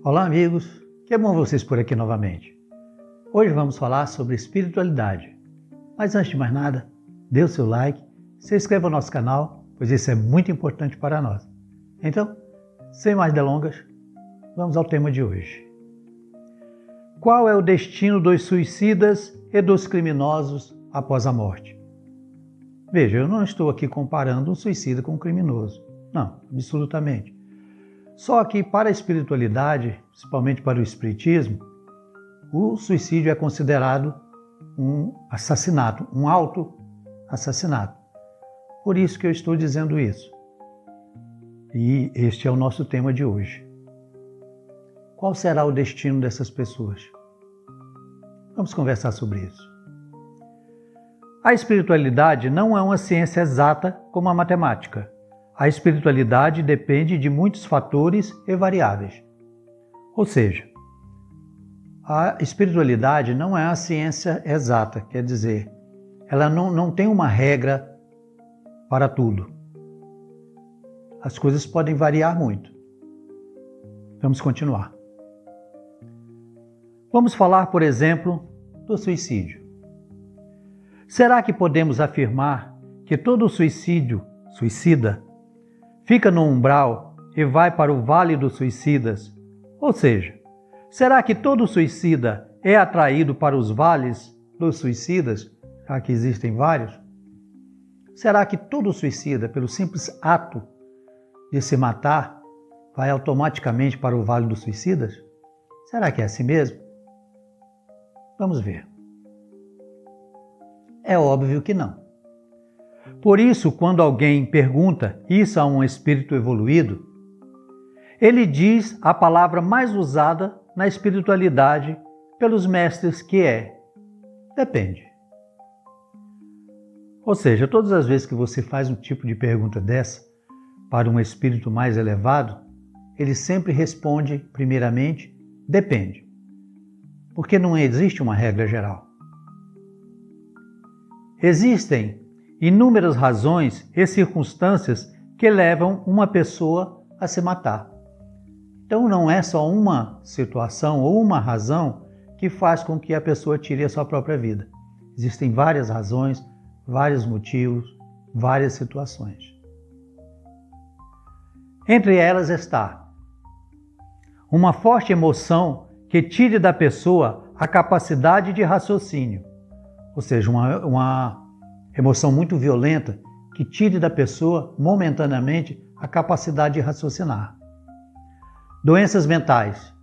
Olá, amigos, que bom vocês por aqui novamente. Hoje vamos falar sobre espiritualidade. Mas antes de mais nada, dê o seu like, se inscreva no nosso canal, pois isso é muito importante para nós. Então, sem mais delongas, vamos ao tema de hoje. Qual é o destino dos suicidas e dos criminosos após a morte? Veja, eu não estou aqui comparando um suicida com um criminoso. Não, absolutamente. Só que para a espiritualidade, principalmente para o espiritismo, o suicídio é considerado um assassinato, um auto-assassinato. Por isso que eu estou dizendo isso. E este é o nosso tema de hoje. Qual será o destino dessas pessoas? Vamos conversar sobre isso. A espiritualidade não é uma ciência exata como a matemática. A espiritualidade depende de muitos fatores e variáveis. Ou seja, a espiritualidade não é a ciência exata, quer dizer, ela não tem uma regra para tudo. As coisas podem variar muito. Vamos continuar. Vamos falar, por exemplo, do suicídio. Será que podemos afirmar que todo suicida fica no umbral e vai para o vale dos suicidas? Ou seja, será que todo suicida é atraído para os vales dos suicidas, já que existem vários? Será que todo suicida, pelo simples ato de se matar, vai automaticamente para o vale dos suicidas? Será que é assim mesmo? Vamos ver. É óbvio que não. Por isso, quando alguém pergunta isso a um espírito evoluído, ele diz a palavra mais usada na espiritualidade pelos mestres, que é: depende. Ou seja, todas as vezes que você faz um tipo de pergunta dessa para um espírito mais elevado, ele sempre responde, primeiramente, depende. Porque não existe uma regra geral. Existem inúmeras razões e circunstâncias que levam uma pessoa a se matar. Então não é só uma situação ou uma razão que faz com que a pessoa tire a sua própria vida. Existem várias razões, vários motivos, várias situações. Entre elas está uma forte emoção que tire da pessoa a capacidade de raciocínio, ou seja, uma emoção muito violenta que tire da pessoa momentaneamente a capacidade de raciocinar. Doenças mentais.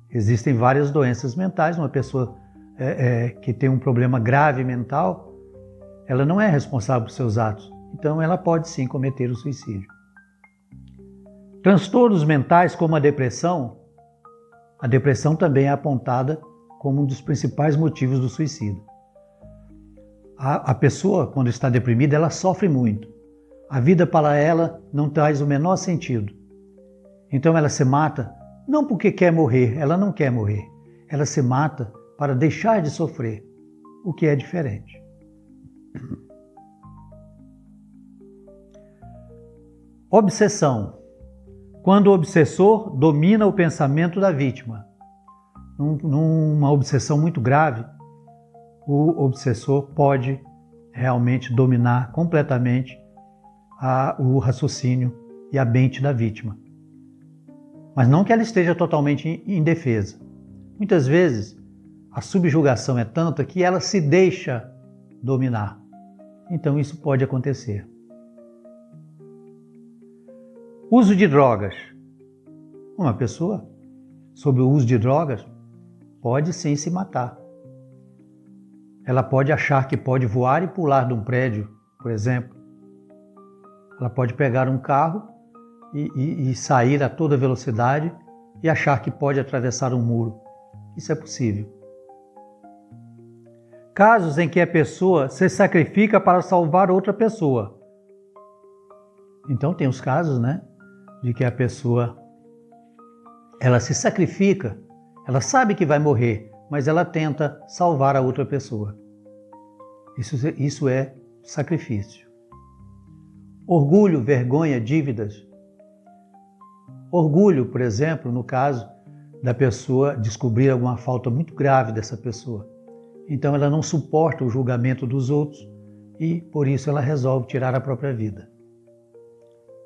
Existem várias doenças mentais. Uma pessoa que tem um problema grave mental, ela não é responsável por seus atos. Então ela pode sim cometer o suicídio. Transtornos mentais como a depressão também é apontada como um dos principais motivos do suicídio. A pessoa, quando está deprimida, ela sofre muito. A vida para ela não traz o menor sentido. Então ela se mata, não porque quer morrer, ela não quer morrer. Ela se mata para deixar de sofrer, o que é diferente. Obsessão. Quando o obsessor domina o pensamento da vítima. Numa obsessão muito grave, o obsessor pode realmente dominar completamente o raciocínio e a mente da vítima. Mas não que ela esteja totalmente indefesa. Muitas vezes, a subjugação é tanta que ela se deixa dominar. Então isso pode acontecer. Uso de drogas. Uma pessoa, sob o uso de drogas, pode sim se matar. Ela pode achar que pode voar e pular de um prédio, por exemplo. Ela pode pegar um carro e sair a toda velocidade e achar que pode atravessar um muro. Isso é possível. Casos em que a pessoa se sacrifica para salvar outra pessoa. Então tem os casos, de que a pessoa ela se sacrifica, ela sabe que vai morrer, mas ela tenta salvar a outra pessoa. Isso é sacrifício. Orgulho, vergonha, dívidas. Orgulho, por exemplo, no caso da pessoa descobrir alguma falta muito grave dessa pessoa. Então ela não suporta o julgamento dos outros e por isso ela resolve tirar a própria vida.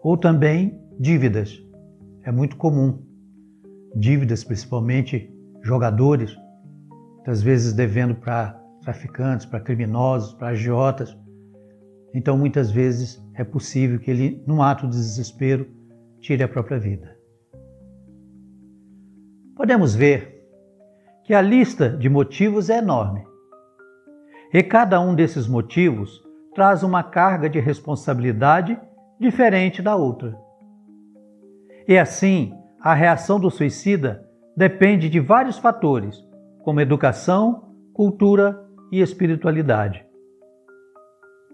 Ou também dívidas. É muito comum. Dívidas, principalmente jogadores, às vezes devendo para traficantes, para criminosos, para agiotas. Então muitas vezes é possível que ele, num ato de desespero, tire a própria vida. Podemos ver que a lista de motivos é enorme. E cada um desses motivos traz uma carga de responsabilidade diferente da outra. E assim, a reação do suicida depende de vários fatores, como educação, cultura e espiritualidade.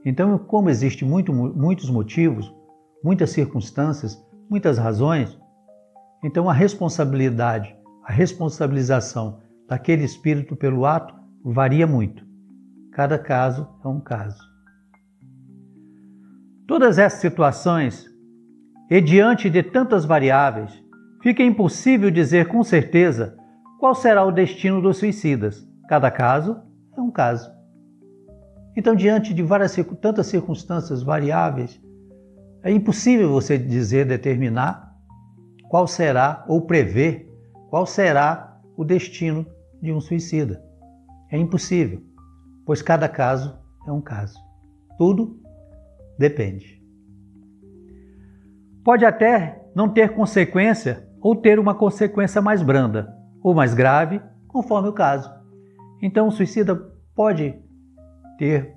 Então, como existem muitos motivos, muitas circunstâncias, muitas razões, então a responsabilidade, a responsabilização daquele espírito pelo ato varia muito. Cada caso é um caso. Todas essas situações, e diante de tantas variáveis, fica impossível dizer com certeza qual será o destino dos suicidas. Cada caso é um caso. Então, diante de tantas circunstâncias variáveis, é impossível você dizer, determinar qual será ou prever qual será o destino de um suicida. É impossível, pois cada caso é um caso. Tudo depende. Pode até não ter consequência ou ter uma consequência mais branda ou mais grave, conforme o caso. Então, o suicida pode ter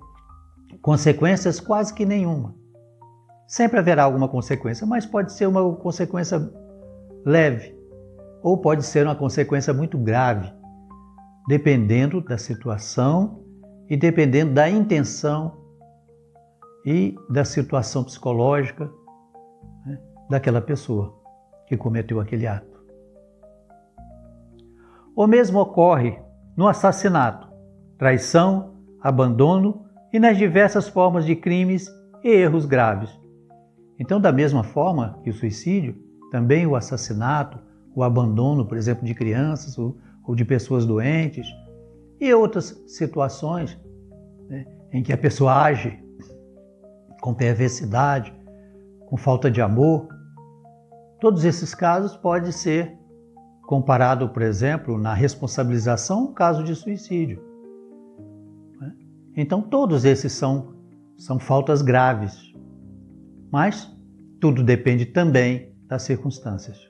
consequências quase que nenhuma. Sempre haverá alguma consequência, mas pode ser uma consequência leve ou pode ser uma consequência muito grave, dependendo da situação e dependendo da intenção e da situação psicológica, né, daquela pessoa que cometeu aquele ato. O mesmo ocorre no assassinato, traição, abandono e nas diversas formas de crimes e erros graves. Então, da mesma forma que o suicídio, também o assassinato, o abandono, por exemplo, de crianças ou de pessoas doentes e outras situações, né, em que a pessoa age com perversidade, com falta de amor, todos esses casos podem ser comparados, por exemplo, na responsabilização ao caso de suicídio. Então, todos esses são faltas graves, mas tudo depende também das circunstâncias.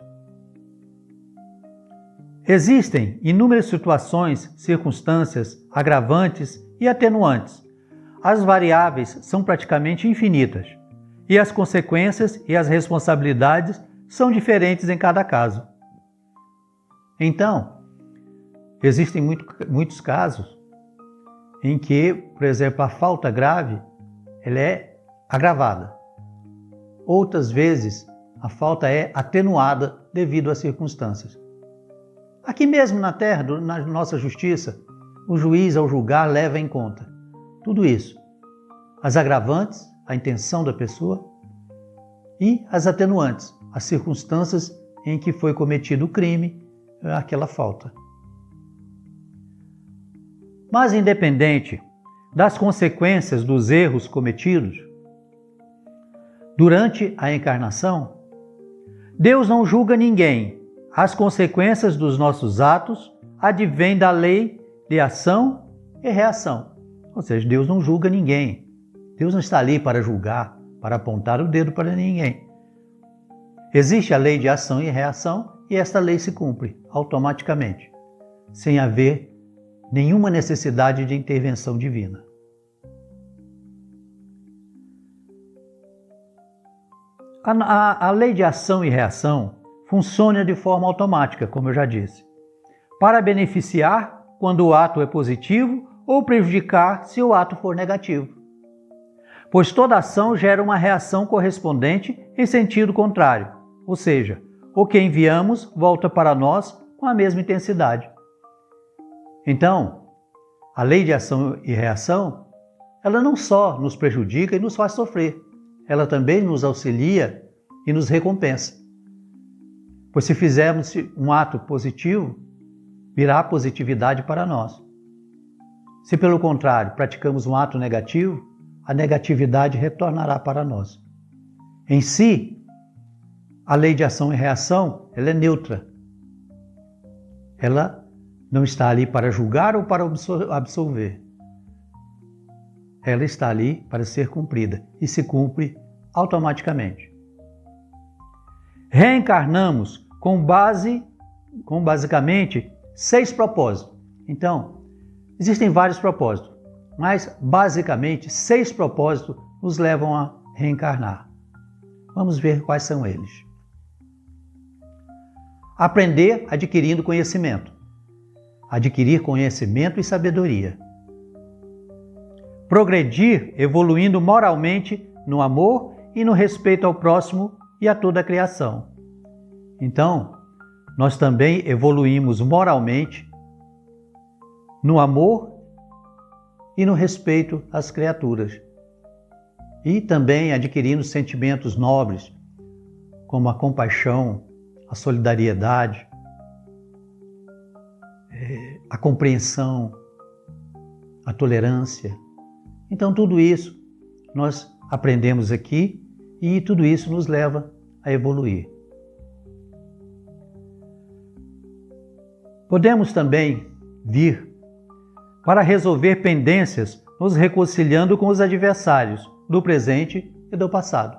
Existem inúmeras situações, circunstâncias, agravantes e atenuantes. As variáveis são praticamente infinitas e as consequências e as responsabilidades são diferentes em cada caso. Então, existem muitos casos em que, por exemplo, a falta grave ela é agravada. Outras vezes, a falta é atenuada devido às circunstâncias. Aqui mesmo na Terra, na nossa justiça, o juiz, ao julgar, leva em conta tudo isso. As agravantes, a intenção da pessoa, e as atenuantes, as circunstâncias em que foi cometido o crime, aquela falta. Mas independente das consequências dos erros cometidos, durante a encarnação, Deus não julga ninguém. As consequências dos nossos atos advêm da lei de ação e reação. Ou seja, Deus não julga ninguém. Deus não está ali para julgar, para apontar o dedo para ninguém. Existe a lei de ação e reação e esta lei se cumpre automaticamente, sem haver nenhuma necessidade de intervenção divina. A lei de ação e reação funciona de forma automática, como eu já disse, para beneficiar quando o ato é positivo ou prejudicar se o ato for negativo. Pois toda ação gera uma reação correspondente em sentido contrário, ou seja, o que enviamos volta para nós com a mesma intensidade. Então, a lei de ação e reação, ela não só nos prejudica e nos faz sofrer, ela também nos auxilia e nos recompensa. Pois se fizermos um ato positivo, virá positividade para nós. Se, pelo contrário, praticamos um ato negativo, a negatividade retornará para nós. Em si, a lei de ação e reação, ela é neutra. Ela não está ali para julgar ou para absolver. Ela está ali para ser cumprida e se cumpre automaticamente. Reencarnamos com basicamente 6 propósitos. Então, existem vários propósitos, mas basicamente 6 propósitos nos levam a reencarnar. Vamos ver quais são eles. Aprender adquirindo conhecimento. Adquirir conhecimento e sabedoria. Progredir evoluindo moralmente no amor e no respeito ao próximo e a toda a criação. Então, nós também evoluímos moralmente no amor e no respeito às criaturas. E também adquirindo sentimentos nobres, como a compaixão, a solidariedade, a compreensão, a tolerância. Então, tudo isso nós aprendemos aqui e tudo isso nos leva a evoluir. Podemos também vir para resolver pendências, nos reconciliando com os adversários do presente e do passado.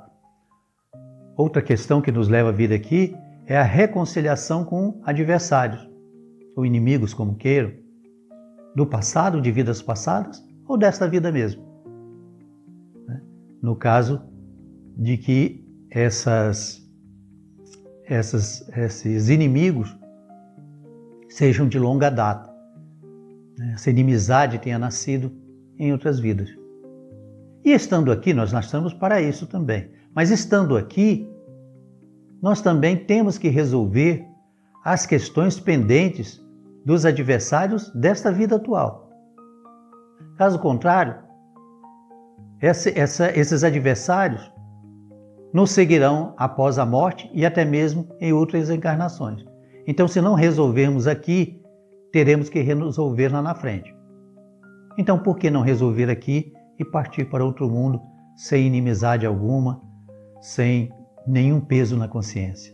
Outra questão que nos leva a vir aqui é a reconciliação com adversários, ou inimigos, como queiram, do passado, de vidas passadas, ou desta vida mesmo. No caso de que esses inimigos sejam de longa data. Essa inimizade tenha nascido em outras vidas. E estando aqui, nós nascemos para isso também. Mas estando aqui, nós também temos que resolver as questões pendentes dos adversários desta vida atual. Caso contrário, esses adversários nos seguirão após a morte e até mesmo em outras encarnações. Então, se não resolvermos aqui, teremos que resolver lá na frente. Então, por que não resolver aqui e partir para outro mundo sem inimizade alguma, sem nenhum peso na consciência?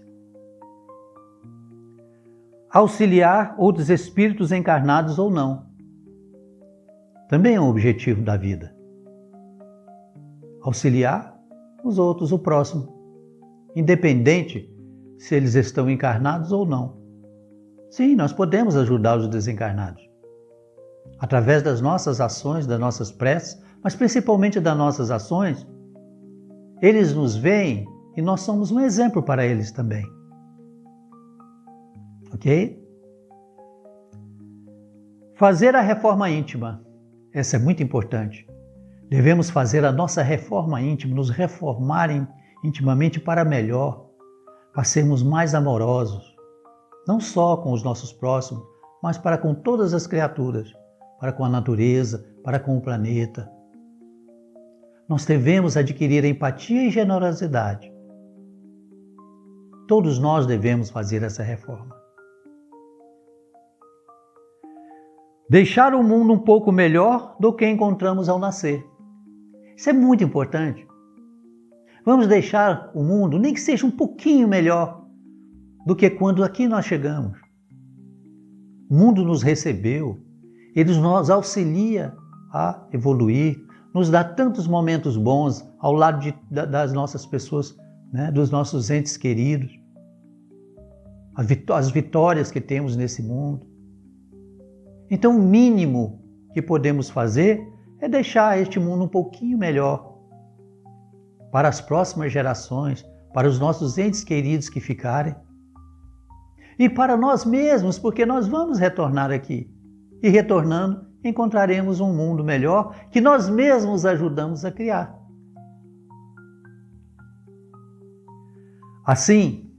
Auxiliar outros espíritos encarnados ou não. Também é um objetivo da vida. Auxiliar os outros, o próximo, independente se eles estão encarnados ou não. Sim, nós podemos ajudar os desencarnados, através das nossas ações, das nossas preces, mas principalmente das nossas ações. Eles nos veem e nós somos um exemplo para eles também. Ok? Fazer a reforma íntima. Essa é muito importante. Devemos fazer a nossa reforma íntima, nos reformar intimamente para melhor, para sermos mais amorosos, não só com os nossos próximos, mas para com todas as criaturas, para com a natureza, para com o planeta. Nós devemos adquirir empatia e generosidade. Todos nós devemos fazer essa reforma. Deixar o mundo um pouco melhor do que encontramos ao nascer. Isso é muito importante. Vamos deixar o mundo, nem que seja um pouquinho melhor do que quando aqui nós chegamos. O mundo nos recebeu, ele nos auxilia a evoluir, nos dá tantos momentos bons ao lado das nossas pessoas, dos nossos entes queridos, as vitórias que temos nesse mundo. Então, o mínimo que podemos fazer é deixar este mundo um pouquinho melhor para as próximas gerações, para os nossos entes queridos que ficarem e para nós mesmos, porque nós vamos retornar aqui. E retornando, encontraremos um mundo melhor que nós mesmos ajudamos a criar. Assim,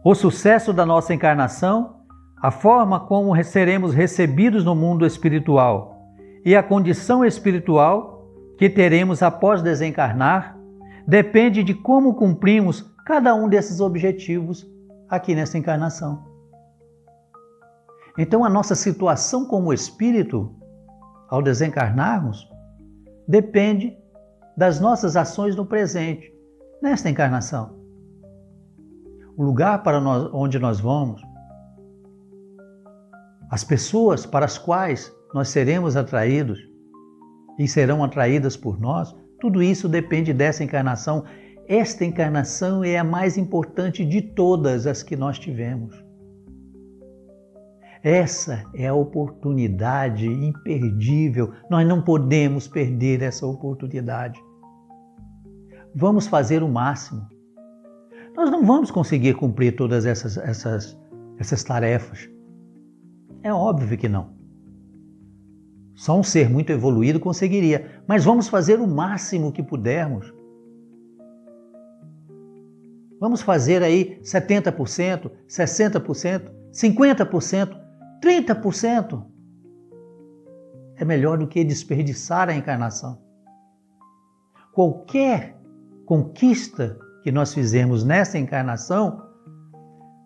o sucesso da nossa encarnação, a forma como seremos recebidos no mundo espiritual e a condição espiritual que teremos após desencarnar, depende de como cumprimos cada um desses objetivos aqui nessa encarnação. Então a nossa situação como espírito, ao desencarnarmos, depende das nossas ações no presente, nesta encarnação. O lugar para onde nós vamos, as pessoas para as quais nós seremos atraídos e serão atraídas por nós, tudo isso depende dessa encarnação. Esta encarnação é a mais importante de todas as que nós tivemos. Essa é a oportunidade imperdível. Nós não podemos perder essa oportunidade. Vamos fazer o máximo. Nós não vamos conseguir cumprir todas essas tarefas. É óbvio que não. Só um ser muito evoluído conseguiria, mas vamos fazer o máximo que pudermos. Vamos fazer aí 70%, 60%, 50%, 30%. É melhor do que desperdiçar a encarnação. Qualquer conquista que nós fizermos nessa encarnação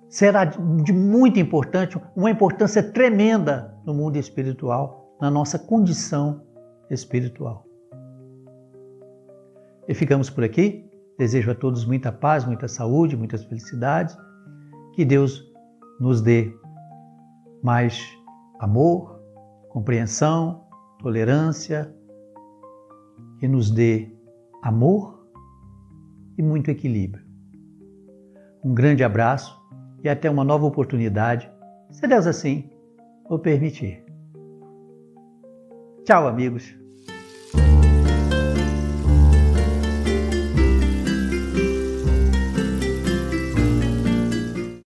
será de muito importante, uma importância tremenda no mundo espiritual, na nossa condição espiritual. E ficamos por aqui. Desejo a todos muita paz, muita saúde, muitas felicidades. Que Deus nos dê mais amor, compreensão, tolerância, que nos dê amor e muito equilíbrio. Um grande abraço e até uma nova oportunidade, se Deus assim o permitir. Tchau, amigos!